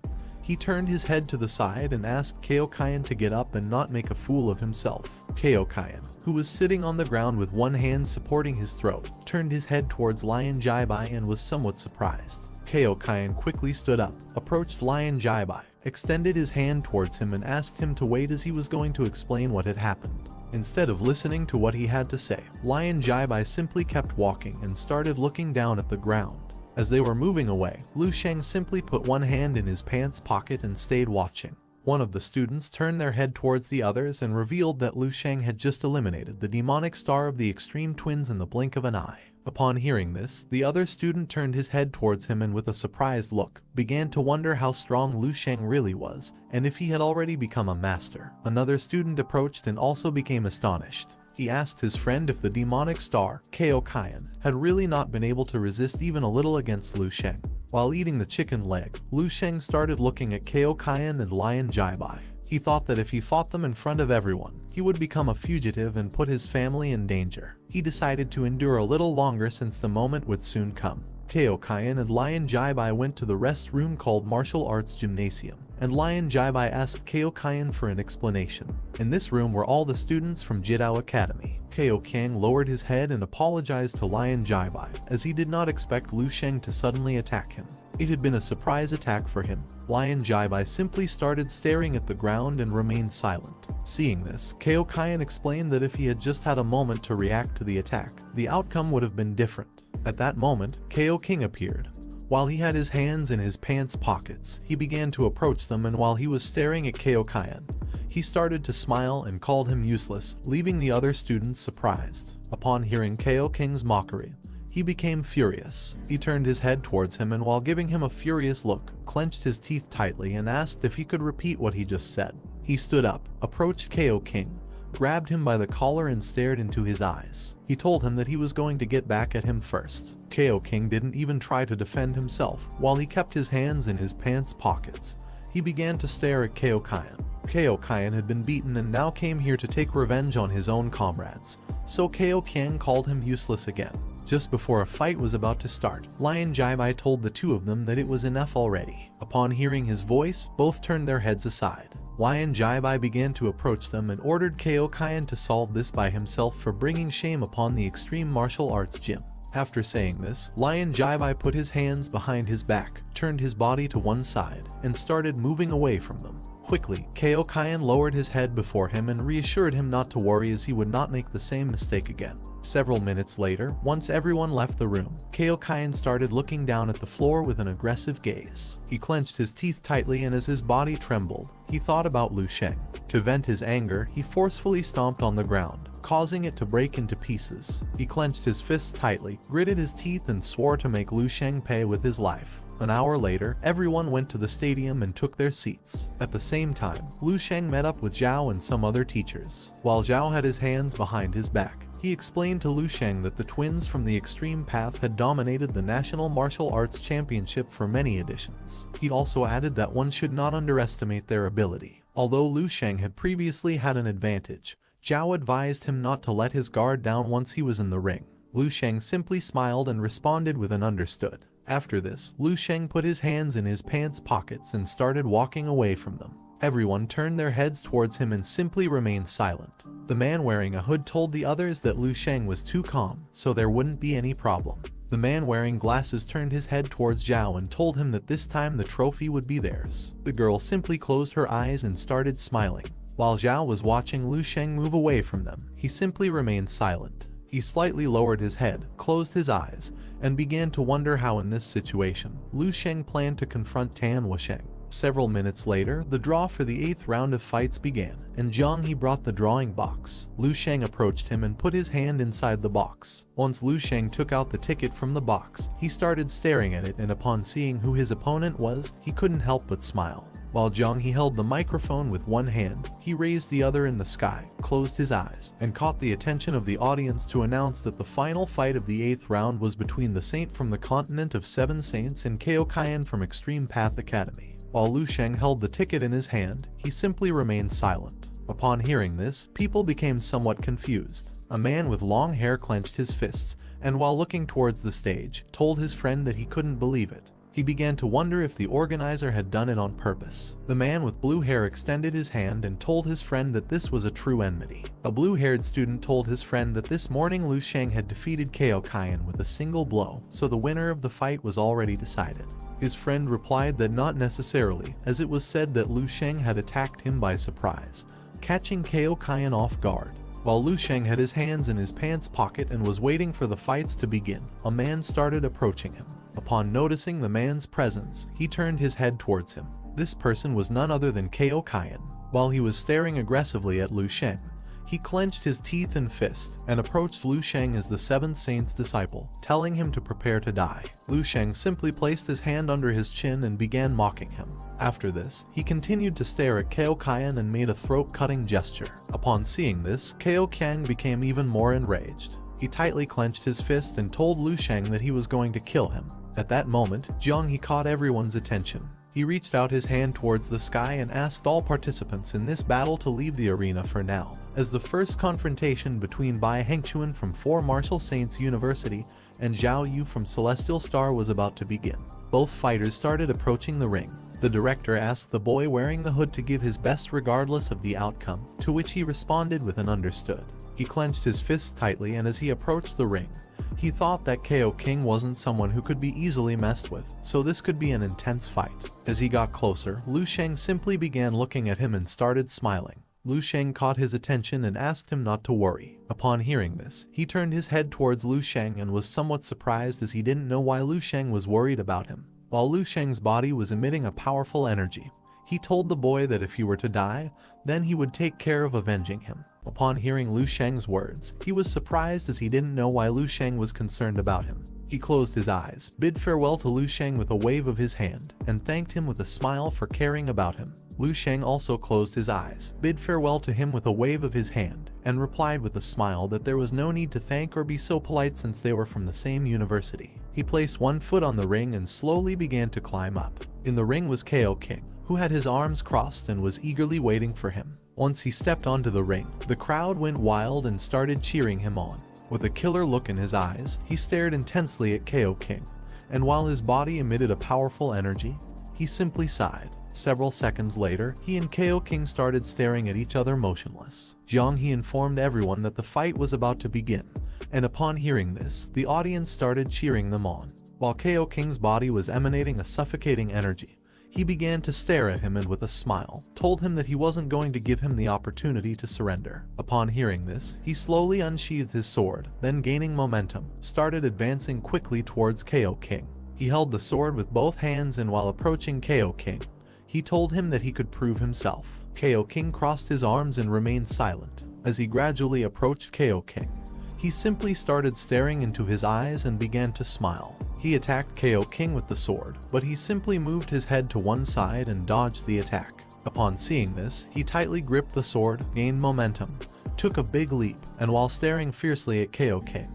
he turned his head to the side and asked Kaiokayan to get up and not make a fool of himself. Kaiokayan, who was sitting on the ground with one hand supporting his throat, turned his head towards Lion Jaibai and was somewhat surprised. Kaiokayan quickly stood up, approached Lion Jaibai, extended his hand towards him and asked him to wait as he was going to explain what had happened. Instead of listening to what he had to say, Lion Jaibai simply kept walking and started looking down at the ground. As they were moving away, Lu Sheng simply put one hand in his pants pocket and stayed watching. One of the students turned their head towards the others and revealed that Lu Sheng had just eliminated the demonic star of the Extreme Twins in the blink of an eye. Upon hearing this, the other student turned his head towards him and with a surprised look, began to wonder how strong Lu Sheng really was, and if he had already become a master. Another student approached and also became astonished. He asked his friend if the demonic star, Kaiokayan, had really not been able to resist even a little against Lu Sheng. While eating the chicken leg, Lu Sheng started looking at Kaiokayan and Lion Jaibai. He thought that if he fought them in front of everyone, he would become a fugitive and put his family in danger. He decided to endure a little longer since the moment would soon come. Kaiokayan and Lion Jaibai went to the rest room called Martial Arts Gymnasium, and Lion Jaibai asked Kaiokayan for an explanation. In this room were all the students from Jidao Academy. Kaiokayan lowered his head and apologized to Lion Jaibai, as he did not expect Lu Sheng to suddenly attack him. It had been a surprise attack for him. Lion Jaibai simply started staring at the ground and remained silent. Seeing this, Kaiokayan explained that if he had just had a moment to react to the attack, the outcome would have been different. At that moment, Kaioking appeared. While he had his hands in his pants pockets, he began to approach them, and while he was staring at Kaiokayan, he started to smile and called him useless, leaving the other students surprised. Upon hearing Kaiyoking's mockery, he became furious. He turned his head towards him and while giving him a furious look, clenched his teeth tightly and asked if he could repeat what he just said. He stood up, approached Kaioking, grabbed him by the collar and stared into his eyes. He told him that he was going to get back at him first. Kaioking didn't even try to defend himself. While he kept his hands in his pants pockets, he began to stare at Kaiokayan. Kaiokayan had been beaten and now came here to take revenge on his own comrades, so Kaioking called him useless again. Just before a fight was about to start, Lion Jaibai told the two of them that it was enough already. Upon hearing his voice, both turned their heads aside. Lion Jaibai began to approach them and ordered Kaiokayan to solve this by himself for bringing shame upon the extreme martial arts gym. After saying this, Lion Jaibai put his hands behind his back, turned his body to one side, and started moving away from them. Quickly, Kaiokayan lowered his head before him and reassured him not to worry as he would not make the same mistake again. Several minutes later, once everyone left the room, Kaiokayan started looking down at the floor with an aggressive gaze. He clenched his teeth tightly and as his body trembled, he thought about Lu Sheng. To vent his anger, he forcefully stomped on the ground, causing it to break into pieces. He clenched his fists tightly, gritted his teeth and swore to make Lu Sheng pay with his life. An hour later, everyone went to the stadium and took their seats. At the same time, Lu Sheng met up with Zhao and some other teachers. While Zhao had his hands behind his back, he explained to Lu Sheng that the twins from the Extreme Path had dominated the National Martial Arts Championship for many editions. He also added that one should not underestimate their ability. Although Lu Sheng had previously had an advantage, Zhao advised him not to let his guard down once he was in the ring. Lu Sheng simply smiled and responded with an understood. After this, Lu Sheng put his hands in his pants pockets and started walking away from them. Everyone turned their heads towards him and simply remained silent. The man wearing a hood told the others that Lu Sheng was too calm, so there wouldn't be any problem. The man wearing glasses turned his head towards Zhao and told him that this time the trophy would be theirs. The girl simply closed her eyes and started smiling. While Zhao was watching Lu Sheng move away from them, he simply remained silent. He slightly lowered his head, closed his eyes, and began to wonder how in this situation, Lu Sheng planned to confront Tan Wusheng. Several minutes later, the draw for the 8th round of fights began, and Zhang He brought the drawing box. Lu Sheng approached him and put his hand inside the box. Once Lu Sheng took out the ticket from the box, he started staring at it, and upon seeing who his opponent was, he couldn't help but smile. While Zhang He held the microphone with one hand, he raised the other in the sky, closed his eyes, and caught the attention of the audience to announce that the final fight of the 8th round was between the Saint from the Continent of Seven Saints and Kaiokayan from Extreme Path Academy. While Lu Sheng held the ticket in his hand, he simply remained silent. Upon hearing this, people became somewhat confused. A man with long hair clenched his fists, and while looking towards the stage, told his friend that he couldn't believe it. He began to wonder if the organizer had done it on purpose. The man with blue hair extended his hand and told his friend that this was a true enmity. A blue-haired student told his friend that this morning Lu Sheng had defeated Kaiokayan with a single blow, so the winner of the fight was already decided. His friend replied that not necessarily, as it was said that Lu Sheng had attacked him by surprise, catching Kaiokayan off guard. While Lu Sheng had his hands in his pants pocket and was waiting for the fights to begin, a man started approaching him. Upon noticing the man's presence, he turned his head towards him. This person was none other than Kaiokayan. While he was staring aggressively at Lu Sheng, he clenched his teeth and fists and approached Lu Sheng as the Seventh Saint's disciple, telling him to prepare to die. Lu Sheng simply placed his hand under his chin and began mocking him. After this, he continued to stare at Kaiokayan and made a throat-cutting gesture. Upon seeing this, Kaiokayan became even more enraged. He tightly clenched his fist and told Lu Sheng that he was going to kill him. At that moment, Zhang He caught everyone's attention. He reached out his hand towards the sky and asked all participants in this battle to leave the arena for now, as the first confrontation between Bai Hengchuan from Four Martial Saints University and Zhao Yu from Celestial Star was about to begin. Both fighters started approaching the ring. The director asked the boy wearing the hood to give his best regardless of the outcome, to which he responded with an understood. He clenched his fists tightly, and as he approached the ring, he thought that KO King wasn't someone who could be easily messed with, so this could be an intense fight. As he got closer, Lu Sheng simply began looking at him and started smiling. Lu Sheng caught his attention and asked him not to worry. Upon hearing this, he turned his head towards Lu Sheng and was somewhat surprised as he didn't know why Lu Sheng was worried about him. While Lu Sheng's body was emitting a powerful energy, he told the boy that if he were to die, then he would take care of avenging him. Upon hearing Lu Sheng's words, he was surprised as he didn't know why Lu Sheng was concerned about him. He closed his eyes, bid farewell to Lu Sheng with a wave of his hand, and thanked him with a smile for caring about him. Lu Sheng also closed his eyes, bid farewell to him with a wave of his hand, and replied with a smile that there was no need to thank or be so polite since they were from the same university. He placed one foot on the ring and slowly began to climb up. In the ring was KO King, who had his arms crossed and was eagerly waiting for him. Once he stepped onto the ring, the crowd went wild and started cheering him on. With a killer look in his eyes, he stared intensely at KO King, and while his body emitted a powerful energy, he simply sighed. Several seconds later, he and KO King started staring at each other motionless. Jiang He informed everyone that the fight was about to begin, and upon hearing this, the audience started cheering them on. While KO King's body was emanating a suffocating energy, he began to stare at him and with a smile, told him that he wasn't going to give him the opportunity to surrender. Upon hearing this, he slowly unsheathed his sword, then gaining momentum, started advancing quickly towards KO King. He held the sword with both hands, and while approaching KO King, he told him that he could prove himself. KO King crossed his arms and remained silent. As he gradually approached KO King, he simply started staring into his eyes and began to smile. He attacked KO King with the sword, but he simply moved his head to one side and dodged the attack. Upon seeing this, he tightly gripped the sword, gained momentum, took a big leap, and while staring fiercely at KO King,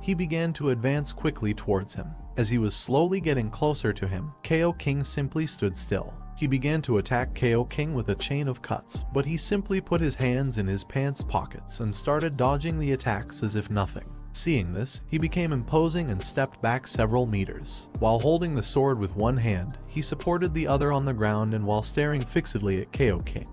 he began to advance quickly towards him. As he was slowly getting closer to him, KO King simply stood still. He began to attack KO King with a chain of cuts, but he simply put his hands in his pants pockets and started dodging the attacks as if nothing. Seeing this, he became imposing and stepped back several meters. While holding the sword with one hand, he supported the other on the ground, and while staring fixedly at KO King,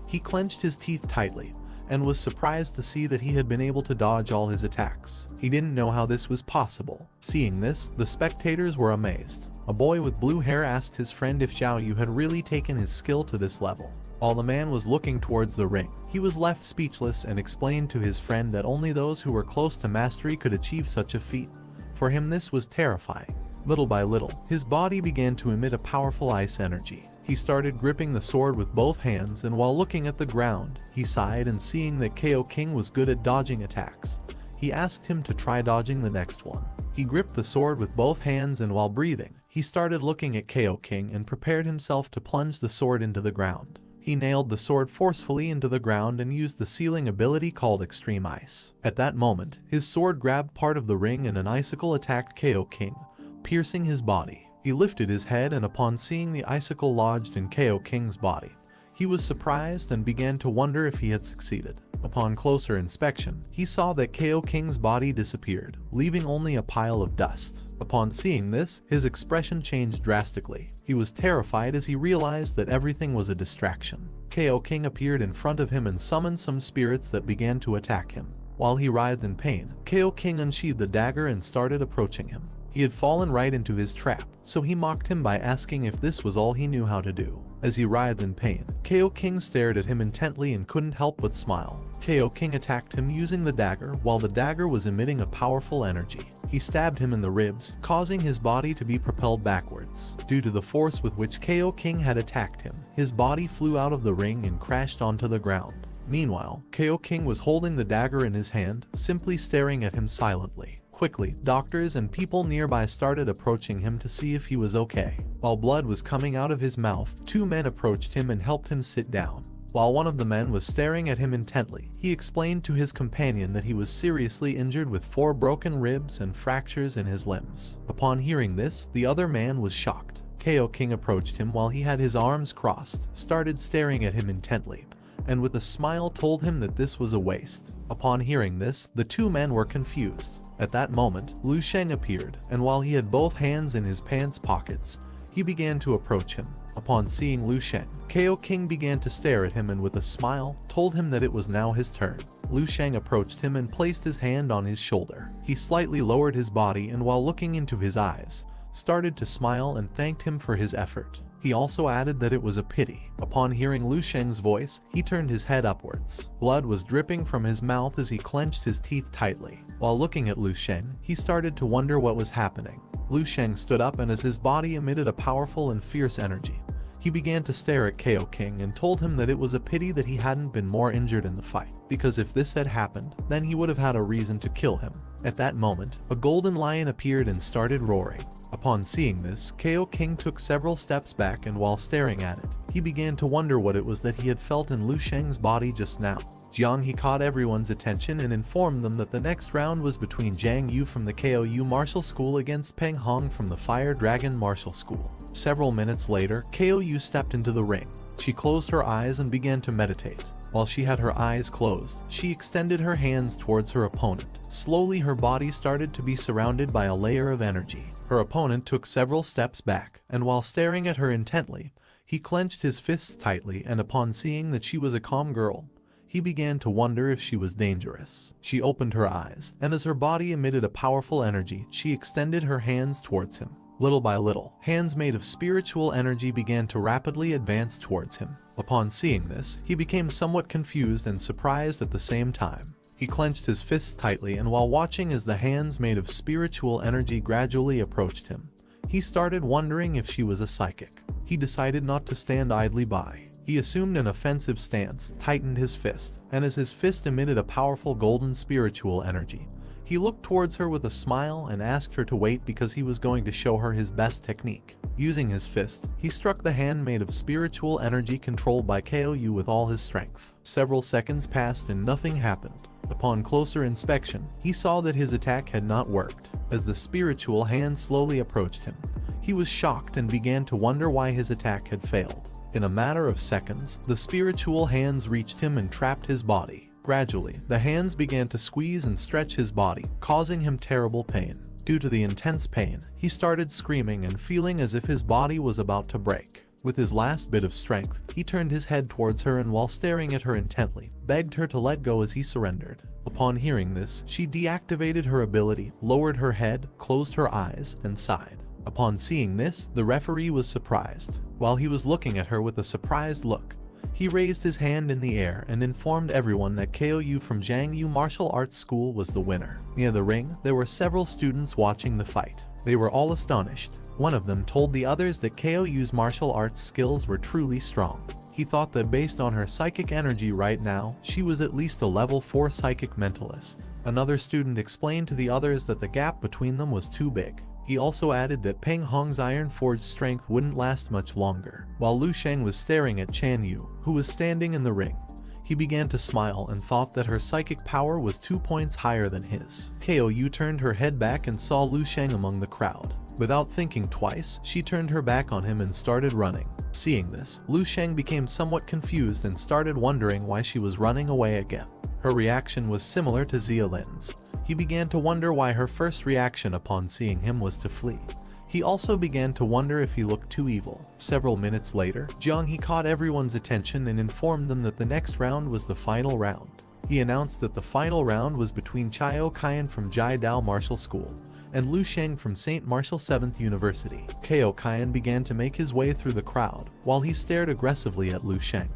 he clenched his teeth tightly and was surprised to see that he had been able to dodge all his attacks. He didn't know how this was possible. Seeing this, the spectators were amazed. A boy with blue hair asked his friend if Zhao Yu had really taken his skill to this level. While the man was looking towards the ring, he was left speechless and explained to his friend that only those who were close to mastery could achieve such a feat. For him, this was terrifying. Little by little, his body began to emit a powerful ice energy. He started gripping the sword with both hands, and while looking at the ground, he sighed, and seeing that KO King was good at dodging attacks, he asked him to try dodging the next one. He gripped the sword with both hands, and while breathing, he started looking at KO King and prepared himself to plunge the sword into the ground. He nailed the sword forcefully into the ground and used the sealing ability called Extreme Ice. At that moment, his sword grabbed part of the ring and an icicle attacked KO King, piercing his body. He lifted his head, and upon seeing the icicle lodged in KO King's body, he was surprised and began to wonder if he had succeeded. Upon closer inspection, he saw that KO King's body disappeared, leaving only a pile of dust. Upon seeing this, his expression changed drastically. He was terrified as he realized that everything was a distraction. KO King appeared in front of him and summoned some spirits that began to attack him. While he writhed in pain, KO King unsheathed the dagger and started approaching him. He had fallen right into his trap, so he mocked him by asking if this was all he knew how to do. As he writhed in pain, KO King stared at him intently and couldn't help but smile. KO King attacked him using the dagger, while the dagger was emitting a powerful energy. He stabbed him in the ribs, causing his body to be propelled backwards. Due to the force with which KO King had attacked him, his body flew out of the ring and crashed onto the ground. Meanwhile, KO King was holding the dagger in his hand, simply staring at him silently. Quickly, doctors and people nearby started approaching him to see if he was okay. While blood was coming out of his mouth, two men approached him and helped him sit down. While one of the men was staring at him intently, he explained to his companion that he was seriously injured with 4 broken ribs and fractures in his limbs. Upon hearing this, the other man was shocked. Ko King approached him while he had his arms crossed, started staring at him intently, and with a smile told him that this was a waste. Upon hearing this, the two men were confused. At that moment, Lu Sheng appeared, and while he had both hands in his pants pockets, he began to approach him. Upon seeing Lu Sheng, Ko King began to stare at him and with a smile, told him that it was now his turn. Lu Sheng approached him and placed his hand on his shoulder. He slightly lowered his body and while looking into his eyes, started to smile and thanked him for his effort. He also added that it was a pity. Upon hearing Lu Sheng's voice, he turned his head upwards. Blood was dripping from his mouth as he clenched his teeth tightly. While looking at Lu Sheng, he started to wonder what was happening. Lu Sheng stood up and as his body emitted a powerful and fierce energy, he began to stare at Ko King and told him that it was a pity that he hadn't been more injured in the fight, because if this had happened, then he would have had a reason to kill him. At that moment, a golden lion appeared and started roaring. Upon seeing this, Ko King took several steps back and while staring at it, he began to wonder what it was that he had felt in Lu Sheng's body just now. Jiang He caught everyone's attention and informed them that the next round was between Zhang Yu from the KOU Martial School against Peng Hong from the Fire Dragon Martial School. Several minutes later, KOU stepped into the ring. She closed her eyes and began to meditate. While she had her eyes closed, she extended her hands towards her opponent. Slowly her body started to be surrounded by a layer of energy. Her opponent took several steps back, and while staring at her intently, he clenched his fists tightly and upon seeing that she was a calm girl, he began to wonder if she was dangerous. She opened her eyes, and as her body emitted a powerful energy, she extended her hands towards him. Little by little, hands made of spiritual energy began to rapidly advance towards him. Upon seeing this, he became somewhat confused and surprised at the same time. He clenched his fists tightly and while watching as the hands made of spiritual energy gradually approached him, he started wondering if she was a psychic. He decided not to stand idly by. He assumed an offensive stance, tightened his fist, and as his fist emitted a powerful golden spiritual energy, he looked towards her with a smile and asked her to wait because he was going to show her his best technique. Using his fist, he struck the hand made of spiritual energy controlled by KOU with all his strength. Several seconds passed and nothing happened. Upon closer inspection, he saw that his attack had not worked. As the spiritual hand slowly approached him, he was shocked and began to wonder why his attack had failed. In a matter of seconds, the spiritual hands reached him and trapped his body. Gradually, the hands began to squeeze and stretch his body, causing him terrible pain. Due to the intense pain, he started screaming and feeling as if his body was about to break. With his last bit of strength, he turned his head towards her and while staring at her intently, begged her to let go as he surrendered. Upon hearing this, she deactivated her ability, lowered her head, closed her eyes, and sighed. Upon seeing this, the referee was surprised. While he was looking at her with a surprised look, he raised his hand in the air and informed everyone that KOU from Jiangyu Martial Arts School was the winner. Near the ring, there were several students watching the fight. They were all astonished. One of them told the others that KOU's martial arts skills were truly strong. He thought that based on her psychic energy right now, she was at least a level 4 psychic mentalist. Another student explained to the others that the gap between them was too big. He also added that Peng Hong's iron-forged strength wouldn't last much longer. While Lu Sheng was staring at Chan Yu, who was standing in the ring, he began to smile and thought that her psychic power was 2 points higher than his. KOU turned her head back and saw Lu Sheng among the crowd. Without thinking twice, she turned her back on him and started running. Seeing this, Lu Sheng became somewhat confused and started wondering why she was running away again. Her reaction was similar to Xia Lin's. He began to wonder why her first reaction upon seeing him was to flee. He also began to wonder if he looked too evil. Several minutes later, Jiang He caught everyone's attention and informed them that the next round was the final round. He announced that the final round was between Chao Qian from Jiadao Martial School and Lu Sheng from St. Martial 7th University. Chao Qian began to make his way through the crowd while he stared aggressively at Lu Sheng.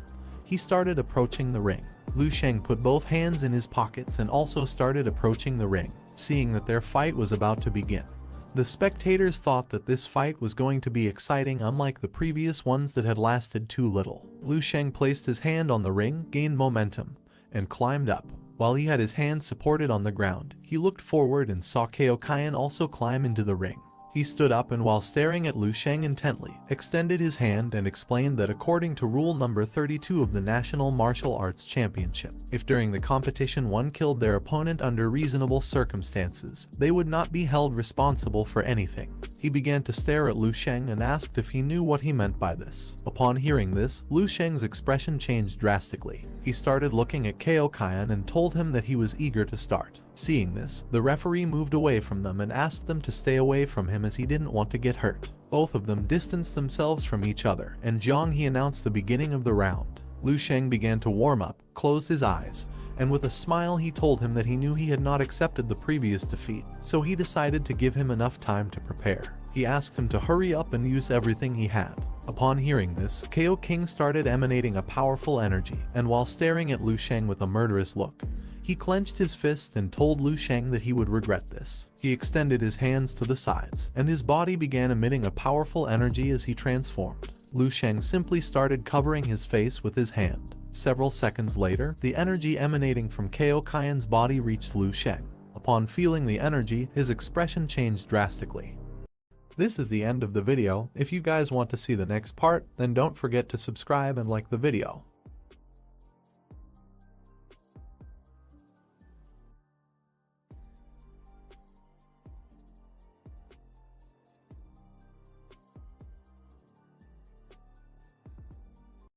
He started approaching the ring. Lu Sheng put both hands in his pockets and also started approaching the ring. Seeing that their fight was about to begin, the spectators thought that this fight was going to be exciting, unlike the previous ones that had lasted too little. Lu Sheng placed his hand on the ring, gained momentum, and climbed up. While he had his hands supported on the ground, he looked forward and saw Chao Qian also climb into the ring. He stood up and while staring at Lu Sheng intently, extended his hand and explained that according to rule number 32 of the National Martial Arts Championship, if during the competition one killed their opponent under reasonable circumstances, they would not be held responsible for anything. He began to stare at Lu Sheng and asked if he knew what he meant by this. Upon hearing this, Lu Sheng's expression changed drastically. He started looking at Kao Kayan and told him that he was eager to start. Seeing this, the referee moved away from them and asked them to stay away from him as he didn't want to get hurt. Both of them distanced themselves from each other, and Zhang He announced the beginning of the round. Lu Sheng began to warm up, closed his eyes, and with a smile he told him that he knew he had not accepted the previous defeat, so he decided to give him enough time to prepare. He asked him to hurry up and use everything he had. Upon hearing this, Kao King started emanating a powerful energy, and while staring at Lu Sheng with a murderous look, he clenched his fist and told Lu Sheng that he would regret this. He extended his hands to the sides, and his body began emitting a powerful energy as he transformed. Lu Sheng simply started covering his face with his hand. Several seconds later, the energy emanating from Kao Kayan's body reached Lu Sheng. Upon feeling the energy, his expression changed drastically. This is the end of the video. If you guys want to see the next part, then don't forget to subscribe and like the video.